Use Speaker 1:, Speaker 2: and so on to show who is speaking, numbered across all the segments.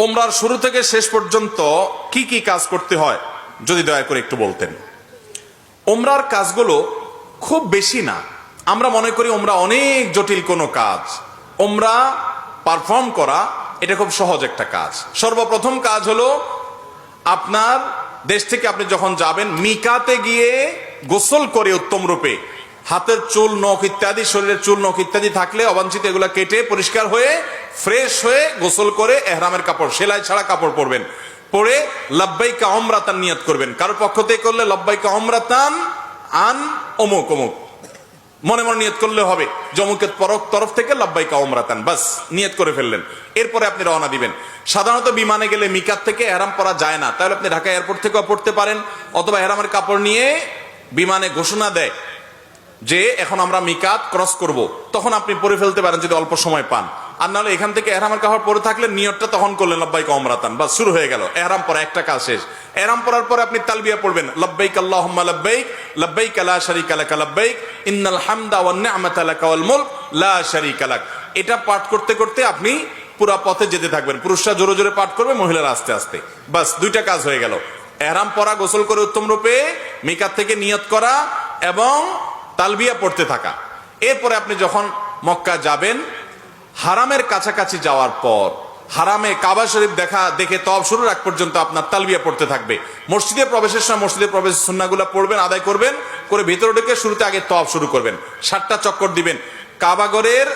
Speaker 1: ওমরার শুরু থেকে শেষ পর্যন্ত কি কি কাজ করতে হয় যদি দয়া করে একটু বলতেন। ওমরার কাজগুলো খুব বেশি না, আমরা মনে করি ওমরা অনেক জটিল কোনো কাজ। ওমরা পারফর্ম করা এটা খুব সহজ একটা কাজ। সর্বপ্রথম কাজ হলো আপনার দেশ থেকে আপনি যখন যাবেন মিকাতে গিয়ে গোসল করে উত্তম রূপে হাতের চুল নখ ইত্যাদি, শরীরের চুল নখ ইত্যাদি থাকলে অবাঞ্ছিত এগুলা কেটে পরিষ্কার হয়ে ফ্রেশ হয়ে গোসল করে এহরামের কাপড়, সেলাই ছাড়া কাপড় পরবেন, পরে লাব্বাইকা উমরাতান নিয়ত করবেন। কারো পক্ষ থেকে করলে লাব্বাইকা উমরাতান আন অমুক অমুক মনে মনে নিয়ত করলে হবে, জমুকের তরফ থেকে লাব্বাইকা উমরাতান, বাস নিয়ত করে ফেললেন। এরপরে আপনি রওনা দিবেন। সাধারণত বিমানে গেলে মিকাত থেকে এহরাম পরা যায় না, তাহলে আপনি ঢাকা এয়ারপোর্ট থেকেও পড়তে পারেন, অথবা এহরামের কাপড় নিয়ে বিমানে ঘোষণা দেয় যে এখন আমরা মিকাত ক্রস করব, তখন আপনি পরে ফেলতে পারেন যদি অল্প সময় পান। আর নাহলে এখান থেকে এহরামের কাপড় পরে থাকলে নিয়তটা তখন করলেন লাব্বাইকা উমরাতান, বাস শুরু হয়ে গেল এহরাম পরা, একটা কাজ শেষ। এহরাম পরার পরে আপনি তালবিয়া পড়বেন, লাব্বাইক আল্লাহুম্মা লাব্বাইক লাব্বাইক লা শারীকা লাক লাব্বাইক ইন্নাল হামদা ওয়ান নি'মাতা লাকা ওয়াল মুলক লা শারীকা লাক। এটা পাঠ করতে করতে আপনি পুরো পথে যেতে থাকবেন। পুরুষরা জোরে জোরে পাঠ করবে, মহিলারা আস্তে আস্তে, বাস দুইটা কাজ হয়ে গেল। এহরাম পরা, গোসল করে উত্তম রূপে মিকাত থেকে নিয়ত করা এবং তালবিয়া পড়তে থাকা। এরপরে আপনি যখন মক্কা যাবেন, হারামের কাছাকাছি যাওয়ার পর হারামে কাবা শরীফ দেখে তওয়াফ শুরুর আগ পর্যন্ত আপনার তালবিয়া পড়তে থাকবে। মসজিদে প্রবেশের সময় মসজিদে প্রবেশের সুন্নাহগুলো পড়বেন, আদায় করবেন, করে ভিতরে ঢুকে শুরুতে আগে তওয়াফ শুরু করবেন। 7টা চক্কর দিবেন। কাবাগরের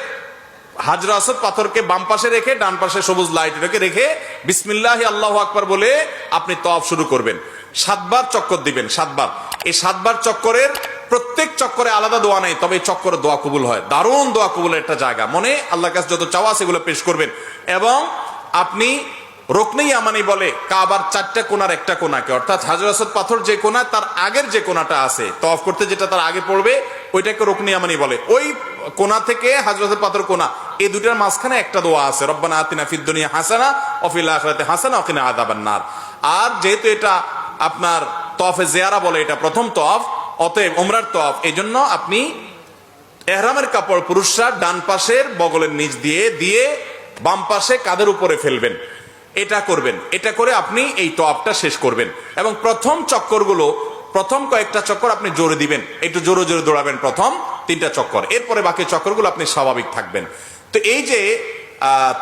Speaker 1: হাজরা আসওয়াদ পাথরকে বাম পাশে রেখে ডান পাশে সবুজ লাইট রেখে বিসমিল্লাহি আল্লাহু আকবার বলে আপনি তওয়াফ শুরু করবেন। 7বার চক্কর দিবেন, 7বার। এই 7বার চক্করের প্রত্যেক চক্করে আলাদা দোয়া নেই, তবে এই চক্করে দোয়া কবুল হয়। দারুণ দোয়া কবুলের একটা জায়গা। মনে আল্লাহর কাছে যত চাওয়া সেগুলো পেশ করবেন। এবং আপনি রুকনে ইয়ামানি বলে কাবার 4টা কোণার একটা কোণাকে, অর্থাৎ হাজর আসওয়াদ পাথর যে কোণা তার আগের যে কোণাটা আছে তওয়াফ করতে যেটা তার আগে পড়বে ওইটাকে রুকনে ইয়ামানি বলে। ওই কোণা থেকে হাজর আসওয়াদ পাথর কোণা, এই দুটার মাঝখানে একটা দোয়া আছে, রব্বানা আতিনা ফিদ দুনিয়া হাসানা ওয়া ফিল আখিরাতি হাসানা ওয়া কিনা আযাবান নার। আর যেহেতু এটা আপনার তওয়াফে জিয়ারা বলে, এটা প্রথম তওয়াফ, অতএব ওমরার তওয়াফ, এই জন্য আপনি এহরামের কাপড় পুরুষরা ডান পাশের বগলের নিচ দিয়ে বাম পাশে কাঁধের উপরে ফেলবেন। এটা করবেন। এটা করে আপনি এই তওয়াফটা শেষ করবেন। এবং প্রথম কয়েকটা চক্কর আপনি জোরে দিবেন, একটু জোরে জোরে দৌড়াবেন প্রথম 3টা চক্কর। এরপরে বাকি চক্করগুলো আপনি স্বাভাবিক থাকবেন। তো এই যে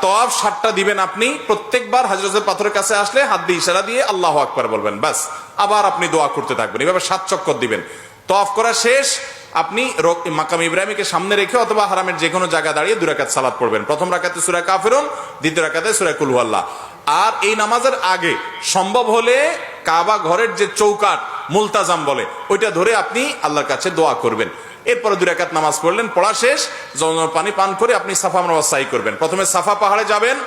Speaker 1: তওয়াফ 7টা দিবেন আপনি, প্রত্যেকবার হাজর আসওয়াদ পাথরের কাছে আসলে হাত দিয়ে ইশারা দিয়ে আল্লাহু আকবার বলবেন, বাস। আবার আপনি দোয়া করতে থাকবেন, এভাবে 7 চক্কর দিবেন। তওয়াফ করা শেষ, আপনি মাকাম ইব্রাহিমকে সামনে রেখে অথবা হারামের যে কোনো জায়গা দাঁড়িয়ে 2 রাকাত সালাত পড়বেন। প্রথম রাকাতে সূরা কাফিরুন, দ্বিতীয় রাকাতে সূরা কুল হুয়াল্লাহ। আর এই নামাজের আগে সম্ভব হলে কাবা ঘরের যে চৌকাট মুলতাজাম বলে ওইটা ধরে আপনি আল্লাহর কাছে দোয়া করবেন। এরপরে 2 রাকাত নামাজ পড়লেন, পড়া শেষ, জমজমের পানি পান করে আপনি সাফা মারওয়া সাই করবেন। প্রথমে সাফা পাহাড়ে যাবেন।